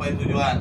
sampai tujuan.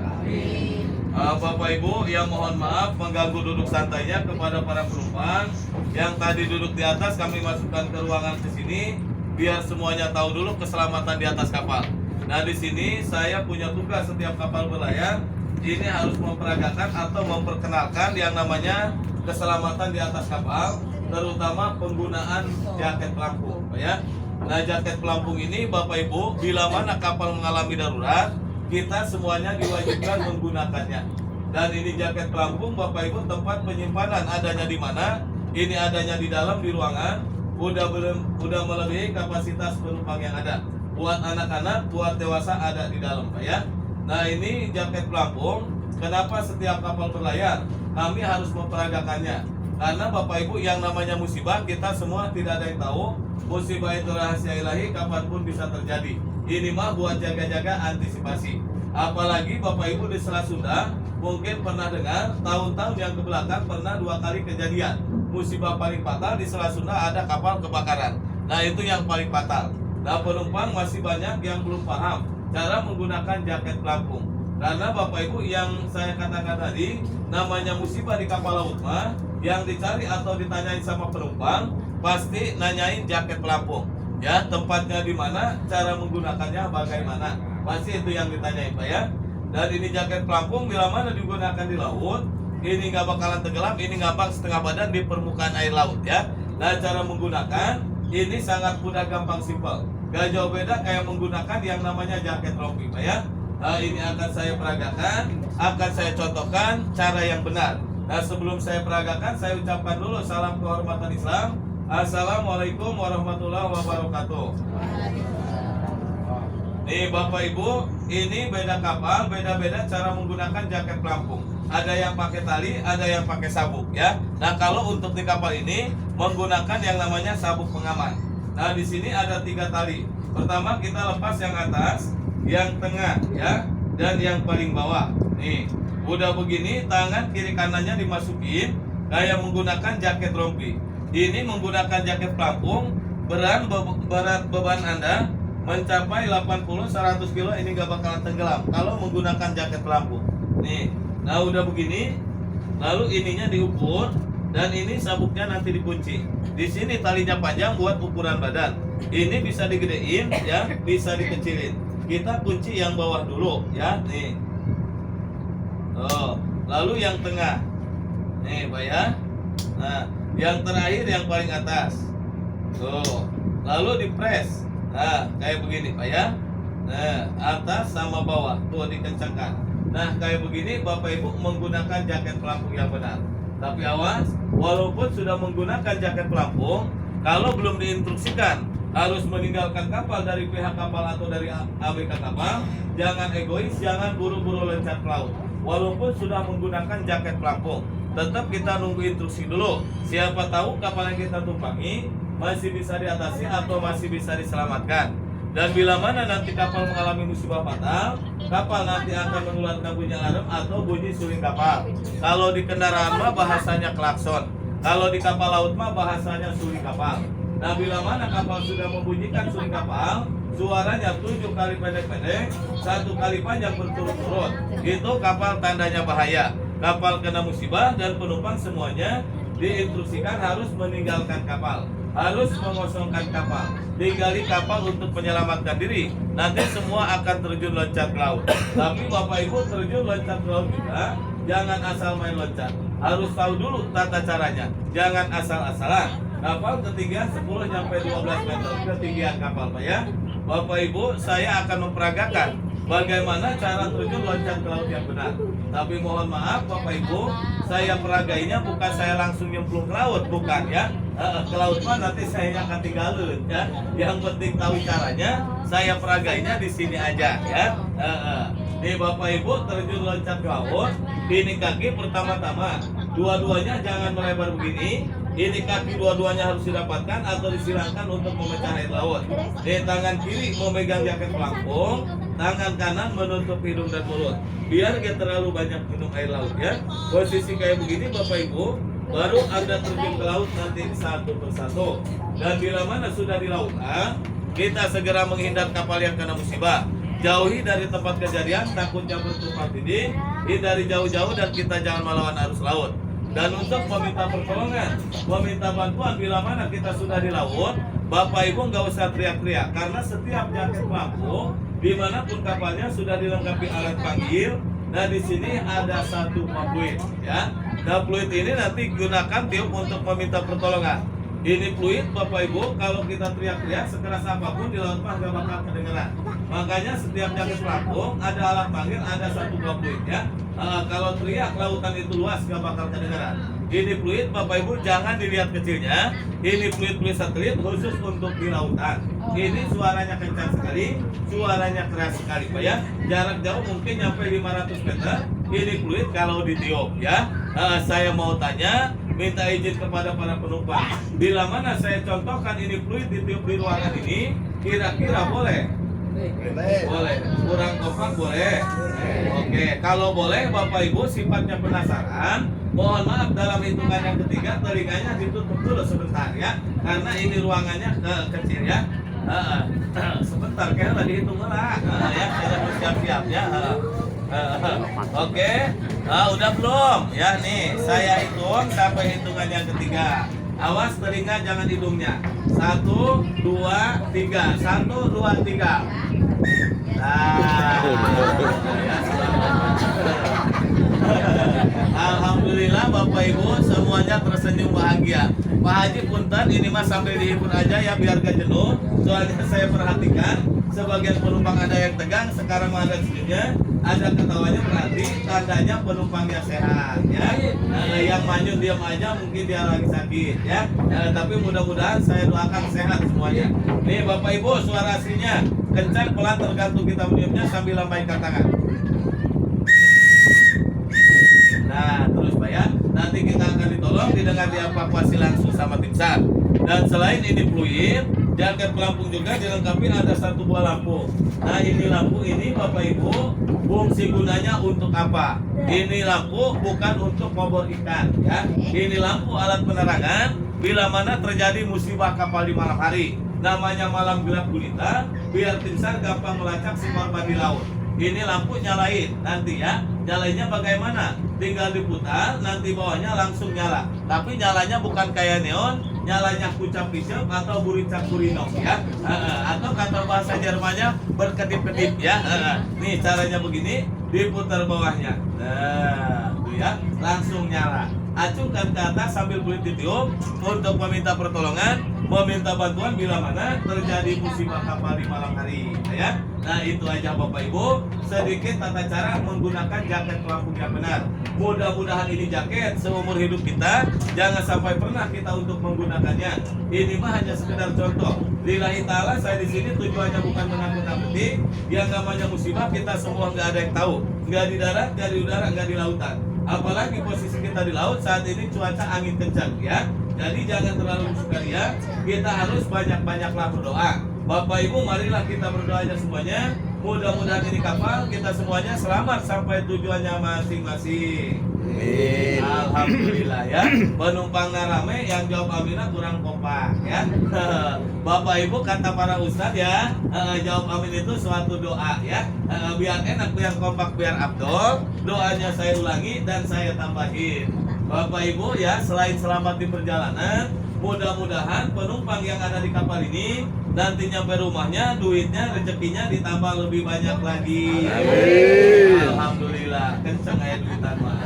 Bapak Ibu yang mohon maaf mengganggu duduk santainya kepada para penumpang yang tadi duduk di atas, kami masukkan ke ruangan ke sini biar semuanya tahu dulu keselamatan di atas kapal. Nah, di sini saya punya tugas setiap kapal berlayar ini harus memperagakan atau memperkenalkan yang namanya keselamatan di atas kapal, terutama penggunaan jaket pelampung, ya. Nah, jaket pelampung ini Bapak Ibu, bila mana kapal mengalami darurat, kita semuanya diwajibkan menggunakannya. Dan ini jaket pelampung Bapak Ibu, tempat penyimpanan adanya di mana? Ini adanya di dalam di ruangan. Udah melebihi kapasitas penumpang yang ada. Buat anak-anak, buat dewasa ada di dalam, Pak, ya. Nah, ini jaket pelampung. Kenapa setiap kapal berlayar kami harus memperagakannya? Karena Bapak Ibu yang namanya musibah kita semua tidak ada yang tahu. Musibah itu rahasia ilahi, kapanpun bisa terjadi. Ini mah buat jaga-jaga antisipasi. Apalagi Bapak Ibu di Selat Sunda mungkin pernah dengar tahun-tahun yang kebelakang pernah 2 kali kejadian musibah paling fatal di Selat Sunda, ada kapal kebakaran. Nah, itu yang paling fatal. Nah, penumpang masih banyak yang belum paham cara menggunakan jaket pelampung. Karena Bapak Ibu yang saya katakan tadi, namanya musibah di kapal laut mah yang dicari atau ditanyain sama penumpang pasti nanyain jaket pelampung. Ya, tempatnya di mana, cara menggunakannya bagaimana. Pasti itu yang ditanyain, Pak, ya. Dan ini jaket pelampung bila mana digunakan di laut, ini nggak bakalan tenggelam, ini ngambang setengah badan di permukaan air laut, ya. Nah, cara menggunakan ini sangat mudah, gampang, simpel. Gak jauh beda kayak menggunakan yang namanya jaket rompi, Pak, ya. Nah, ini akan saya peragakan, akan saya contohkan cara yang benar. Nah, sebelum saya peragakan, saya ucapkan dulu salam kehormatan Islam. Assalamualaikum warahmatullahi wabarakatuh. Nih Bapak Ibu, ini beda kapal, beda-beda cara menggunakan jaket pelampung. Ada yang pakai tali, ada yang pakai sabuk, ya. Nah, kalau untuk di kapal ini menggunakan yang namanya sabuk pengaman. Nah, di sini ada 3 tali. Pertama kita lepas yang atas, yang tengah, ya, dan yang paling bawah. Nih, udah begini tangan kiri kanannya dimasukin kayak menggunakan jaket rompi. Ini menggunakan jaket pelampung, berat beban Anda mencapai 80-100 kilo, ini gak bakalan tenggelam kalau menggunakan jaket pelampung. Nih, nah udah begini, lalu ininya diukur dan ini sabuknya nanti dikunci. Di sini talinya panjang buat ukuran badan. Ini bisa digedein, ya, bisa dikecilin. Kita kunci yang bawah dulu, ya, nih. Oh, lalu yang tengah, nih, Pak, ya. Nah, yang terakhir yang paling atas. Tuh, lalu dipres. Nah, kayak begini, Pak, ya. Nah, atas sama bawah, tuh dikencangkan. Nah, kayak begini Bapak Ibu menggunakan jaket pelampung yang benar. Tapi awas, walaupun sudah menggunakan jaket pelampung, kalau belum diinstruksikan harus meninggalkan kapal dari pihak kapal atau dari ABK kapal, jangan egois, jangan buru-buru loncat ke laut. Walaupun sudah menggunakan jaket pelampung, tetap kita nunggu instruksi dulu. Siapa tahu kapal yang kita tumpangi masih bisa diatasi atau masih bisa diselamatkan. Dan bila mana nanti kapal mengalami musibah fatal, kapal nanti akan mengeluarkan bunyi alarm atau bunyi suling kapal. Kalau di kendaraan mah bahasanya klakson. Kalau di kapal laut mah bahasanya suling kapal. Nah, bila mana kapal sudah membunyikan suling kapal, suaranya 7 kali pendek-pendek, 1 kali panjang berturut-turut. Itu kapal tandanya bahaya. Kapal kena musibah dan penumpang semuanya diinstruksikan harus meninggalkan kapal, harus mengosongkan kapal, tinggali kapal untuk menyelamatkan diri. Nanti semua akan terjun loncat ke laut. Tapi Bapak Ibu terjun loncat ke laut juga, jangan asal main loncat. Harus tahu dulu tata caranya. Jangan asal-asalan. Kapal ketinggian 10-12 meter ketinggian kapal, Pak, ya. Bapak Ibu, saya akan memperagakan bagaimana cara terjun loncat ke laut yang benar. Tapi mohon maaf Bapak Ibu, saya peragainya bukan saya langsung nyemplung ke laut, bukan, ya. Ke laut mah nanti saya akan tinggalin, ya. Yang penting tahu caranya, saya peragainya di sini aja, ya. Nih Bapak Ibu terjun loncat ke laut, ini kaki pertama-tama, dua-duanya jangan melebar begini. Ini kaki dua-duanya harus didapatkan atau disilangkan untuk memecah air laut. Di tangan kiri memegang jaket pelampung, tangan kanan menutup hidung dan mulut, biar gak terlalu banyak minum air laut, ya. Posisi kayak begini Bapak Ibu, baru Anda terjun ke laut nanti satu persatu. Dan bila mana sudah di lautan, kita segera menghindar kapal yang kena musibah. jauhi dari tempat kejadian, takutnya bertumpah tindih, hindari jauh-jauh dan kita jangan melawan arus laut. Dan untuk meminta pertolongan, meminta bantuan bila mana kita sudah di laut, Bapak Ibu nggak usah teriak-teriak, karena setiap jaket pelampung dimanapun kapalnya sudah dilengkapi alat panggil. Nah di sini ada satu fluid, ya. Nah fluid ini nanti gunakan tiup untuk meminta pertolongan. Ini fluid Bapak Ibu, kalau kita teriak-teriak sekeras apapun di laut mah nggak bakal kedengeran. Makanya setiap jaket pelampung ada alat panggil, ada satu buah fluid, ya. Kalau teriak lautan itu luas nggak bakal kedengeran. Ini fluid Bapak Ibu jangan dilihat kecilnya. Ini fluid satelit khusus untuk di lautan. Ini suaranya kencang sekali, suaranya keras sekali Pak ya. Jarak jauh mungkin sampai 500 meter. Ini fluid kalau ditiup ya. Saya mau tanya, minta izin kepada para penumpang. Bila mana saya contohkan ini fluid ditiup di ruangan ini, kira-kira boleh? Boleh. Kurang kompak boleh? Oke, kalau boleh Bapak Ibu sifatnya penasaran, mohon maaf dalam hitungan yang ketiga telinganya ditutup dulu sebentar ya, karena ini ruangannya kecil ya. Sebentar kayak lagi hitung lah ya, saya bersiap-siap ya. Oke, udah belum? Ya nih, saya hitung sampai hitungan yang ketiga. Awas telinga jangan hidungnya. 1, 2, 3. 1, 2, 3. Nah, alhamdulillah Bapak Ibu semuanya tersenyum bahagia. Pak Haji punten, ini mah sambil dihibur aja ya biar gak jenuh. Soalnya saya perhatikan sebagian penumpang ada yang tegang, sekarang ada senyumnya, ada ketawanya, berarti tandanya penumpangnya sehat ya. Yang maju diam aja mungkin dia lagi sakit ya. Tapi mudah-mudahan saya doakan sehat semuanya. Nih Bapak Ibu, suara aslinya kencang pelan tergantung kita meniupnya sambil lambaikan tangan. Nah terus Pak ya, nanti kita akan ditolong didengar dievakuasi langsung sama tim SAR. Dan selain ini fluid, jaket pelampung juga dilengkapi ada satu buah lampu. Nah ini lampu ini Bapak Ibu, fungsi gunanya untuk apa? Ini lampu bukan untuk ngobor ikan ya. Ini lampu alat penerangan bila mana terjadi musibah kapal di malam hari. Namanya malam gelap gulita, biar tim SAR gampang melacak si korban di laut. Ini lampu nyalain nanti ya. Nyalainnya bagaimana? Tinggal diputar, nanti bawahnya langsung nyala. Tapi nyalanya bukan kayak neon, nyalanya kucap pisau atau buricak burinok ya. Atau kata bahasa Jermannya berkedip-kedip ya. Nih caranya begini, diputar bawahnya. Nah, tuh ya, langsung nyala. Acungkan ke atas sambil kulit ditiup untuk meminta pertolongan, meminta bantuan bila mana terjadi musibah kapal di malam hari ya. Nah itu aja Bapak Ibu, sedikit tata cara menggunakan jaket pelampung yang benar. Mudah-mudahan ini jaket seumur hidup kita, jangan sampai pernah kita untuk menggunakannya. Ini mah hanya sekedar contoh. Lillahi ta'ala saya di sini tujuannya bukan menakut-nakuti. Yang namanya musibah kita semua nggak ada yang tahu. Nggak di darat, nggak di udara, nggak di lautan. Apalagi posisi kita di laut saat ini cuaca angin kencang ya. Jadi jangan terlalu bersukaria. Kita harus banyak-banyaklah berdoa. Bapak Ibu marilah kita berdoa aja semuanya. Mudah-mudahan ini kapal kita semuanya selamat sampai tujuannya masing-masing. Amin. Alhamdulillah ya. Penumpang rame yang jawab aminah kurang kompak ya. Bapak Ibu kata para ustadz ya, jawab amin itu suatu doa ya. Biar enak, biar kompak, biar abdol. Doanya saya ulangi dan saya tambahin. Bapak Ibu ya, selain selamat di perjalanan, mudah-mudahan penumpang yang ada di kapal ini nanti nyampe rumahnya duitnya rezekinya ditambah lebih banyak lagi. Amin. Alhamdulillah kenceng aja duitan mah.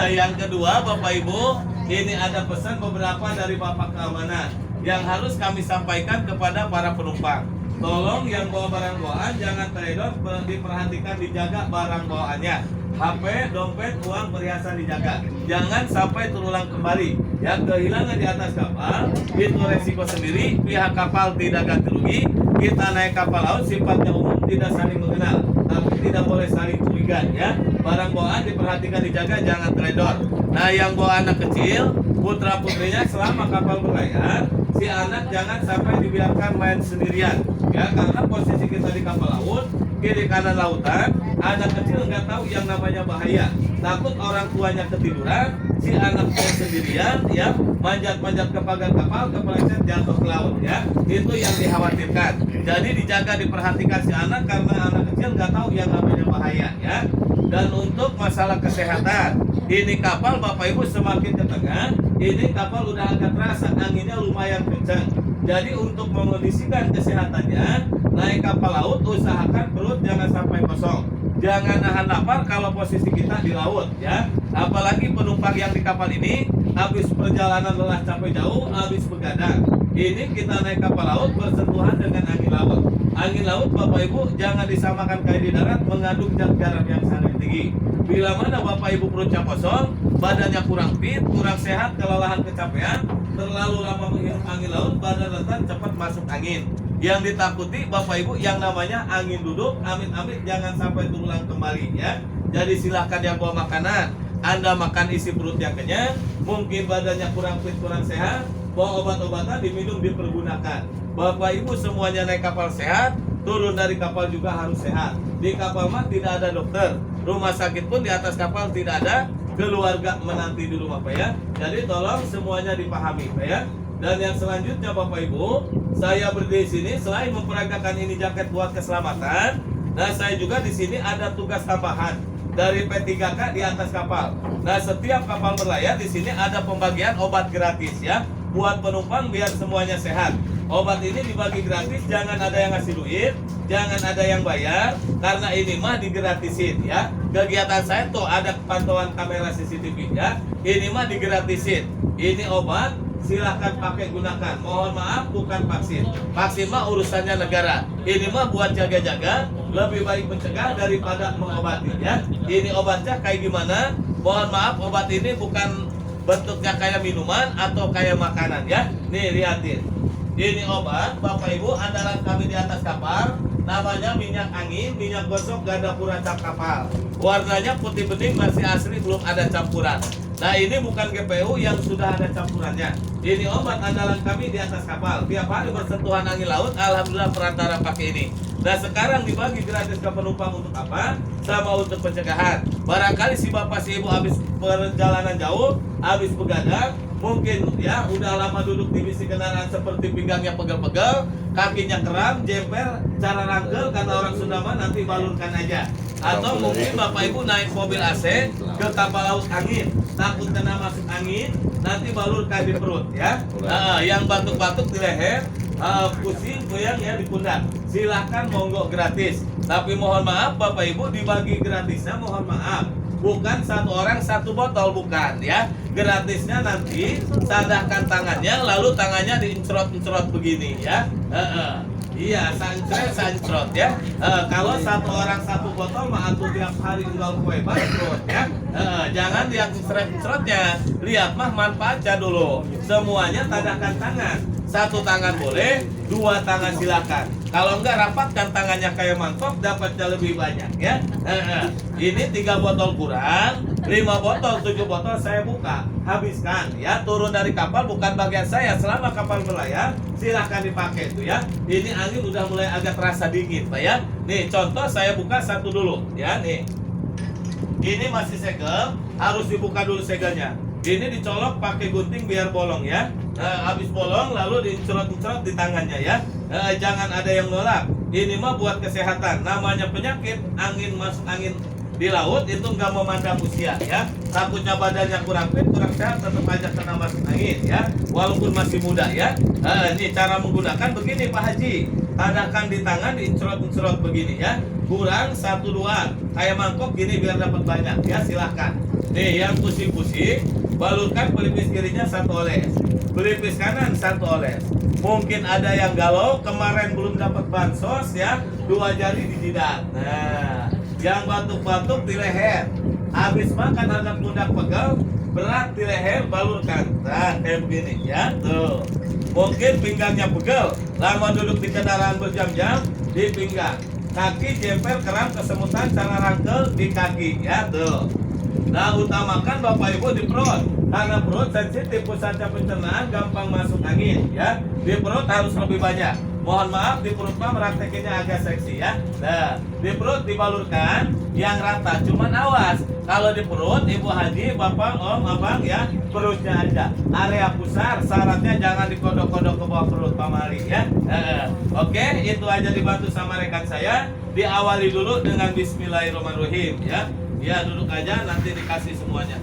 Yang kedua Bapak Ibu, ini ada pesan beberapa dari Bapak Keamanan yang harus kami sampaikan kepada para penumpang. Tolong yang bawa barang bawaan jangan teledor, diperhatikan dijaga barang bawaannya. HP, dompet, uang, perhiasan dijaga. Jangan sampai terulang kembali. Yang kehilangan di atas kapal itu resiko sendiri. Pihak kapal tidak ganti rugi. Kita naik kapal laut sifatnya umum, tidak saling mengenal, tapi tidak boleh saling curiga ya. Barang bawaan diperhatikan dijaga, jangan teledor. Nah yang bawa anak kecil, putra putrinya selama kapal berlayar, si anak jangan sampai dibiarkan main sendirian ya, karena posisi kita di kapal laut, kiri kanan lautan, anak kecil nggak tahu yang namanya bahaya. Takut orang tuanya ketiduran, si anaknya sendirian ya, manjat-manjat ke pagar kapal, kepleset jatuh ke laut ya. Itu yang dikhawatirkan. Jadi dijaga, diperhatikan si anak karena anak kecil nggak tahu yang namanya bahaya ya. Dan untuk masalah kesehatan, ini kapal Bapak Ibu semakin ke tengah, ini kapal udah agak terasa anginnya lumayan kencang. Jadi untuk mengondisikan kesehatannya, naik kapal laut usahakan perut jangan sampai kosong. Jangan nahan lapar kalau posisi kita di laut ya. Apalagi penumpang yang di kapal ini habis perjalanan lelah capek jauh, habis begadang. Ini kita naik kapal laut bersentuhan dengan angin laut. Angin laut Bapak Ibu jangan disamakan kayak di darat, mengandung zat garam yang sangat tinggi. Bila mana Bapak Ibu perutnya kosong, badannya kurang fit, kurang sehat, kelelahan, kecapean, terlalu lama menghirup angin laut, badan rentan cepat masuk angin. Yang ditakuti Bapak Ibu yang namanya angin duduk, amit-amit jangan sampai terulang kembali ya. Jadi silahkan yang bawa makanan, Anda makan isi perut yang kenyang, mungkin badannya kurang fit, kurang sehat, bawa obat-obatan diminum, dipergunakan. Bapak Ibu semuanya naik kapal sehat, turun dari kapal juga harus sehat. Di kapal mah tidak ada dokter, rumah sakit pun di atas kapal tidak ada, keluarga menanti di rumah Pak ya. Jadi tolong semuanya dipahami Pak ya. Dan yang selanjutnya Bapak Ibu, saya berdiri di sini selain memperagakan ini jaket buat keselamatan, nah saya juga di sini ada tugas tambahan dari P3K di atas kapal. Nah setiap kapal berlayar di sini ada pembagian obat gratis ya, buat penumpang biar semuanya sehat. Obat ini dibagi gratis, jangan ada yang ngasih duit, jangan ada yang bayar, karena ini mah digratisin ya. Kegiatan saya tuh ada pantauan kamera CCTV ya, ini mah digratisin. Ini obat, silahkan pakai gunakan. Mohon maaf bukan vaksin. Vaksin mah urusannya negara. Ini mah buat jaga-jaga, lebih baik mencegah daripada mengobati ya. Ini obatnya kayak gimana? Mohon maaf, obat ini bukan bentuknya kayak minuman atau kayak makanan ya. Nih lihatin. Ini obat Bapak Ibu andalan kami di atas kapal, namanya minyak angin, minyak gosok ganda pura cap kapal. Warnanya putih bening, masih asli, belum ada campuran. Nah ini bukan GPU yang sudah ada campurannya. Ini obat andalan kami di atas kapal. Tiap hari bersentuhan angin laut, alhamdulillah perantara pakai ini. Nah sekarang dibagi gratis ke penumpang untuk apa? Sama untuk pencegahan. Barangkali si bapak si ibu habis perjalanan jauh, habis begadang, mungkin ya udah lama duduk di bisi kendaraan seperti pinggangnya pegel-pegel, kakinya kram, jemper, cara rangkel karena orang Sunda mah nanti balurkan aja. Atau mungkin bapak ibu naik mobil AC ke kapal laut angin, takut kena masuk angin, nanti balurkan di perut ya. Yang batuk-batuk di leher, pusing, goyang ya di pundak, silahkan monggo gratis. Tapi mohon maaf bapak ibu, dibagi gratisnya mohon maaf, bukan satu orang satu botol, bukan ya. Gratisnya nanti sadahkan tangannya, lalu tangannya diincrot-incrot begini ya. Iya, sancrot ya. Kalau satu orang satu botol mah atuh tiap hari jual kue bangkrut ya. Jangan lihat incrot-incrotnya, lihat mah manfaatnya dulu. Semuanya tadahkan tangan. Satu tangan boleh, dua tangan silakan. Kalau enggak rapatkan tangannya kayak mangkok, dapatnya lebih banyak ya. Ini 3 botol kurang, 5 botol, 7 botol saya buka, habiskan ya. Turun dari kapal bukan bagian saya, selama kapal berlayar silahkan dipakai itu ya. Ini angin udah mulai agak terasa dingin Pak ya. Nih contoh saya buka satu dulu ya nih. Ini masih segel, harus dibuka dulu segelnya. Ini dicolok pakai gunting biar bolong ya. Habis bolong lalu dicerot-cerot di tangannya ya. Jangan ada yang nolak. Ini mah buat kesehatan. Namanya penyakit, angin masuk angin di laut itu nggak memandang usia ya. Takutnya badannya kurang fit, kurang sehat, tetap aja kena masuk angin ya. Walaupun masih muda ya. Ini cara menggunakan begini Pak Haji. Tadakan di tangan, dicerot-cerot begini ya. Kurang 1-2 kayak mangkok gini biar dapat banyak ya, silahkan. Nih yang pusing-pusing, balurkan pelipis kirinya 1 oles, pelipis kanan 1 oles. Mungkin ada yang galau kemarin belum dapat bansos ya, 2 jari di jidat. Nah, yang batuk-batuk di leher, habis makan anak muda pegel, berat di leher, balurkan. Nah kayak begini ya tuh. Mungkin pinggangnya pegel, lama duduk di kendaraan berjam-jam, di pinggang. Kaki jemper, kram, kesemutan, cara rangkel di kaki ya tuh. Nah utamakan bapak ibu di perut, karena perut sensitif, pusatnya pencernaan, gampang masuk angin ya. Di perut harus lebih banyak. Mohon maaf di perut mah meraktekinnya agak seksi ya. Nah, di perut dibalurkan yang rata, cuman awas kalau di perut ibu haji, bapak, om, abang ya perutnya aja. Area pusar syaratnya jangan dikodok-kodok ke bawah perut pamali ya. Oke, itu aja dibantu sama rekan saya. Diawali dulu dengan Bismillahirrahmanirrahim ya. Ya duduk aja nanti dikasih semuanya.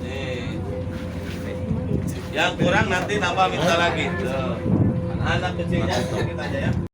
Nih. Yang kurang nanti nambah minta lagi. Tuh. Anak kecilnya sedikit aja ya.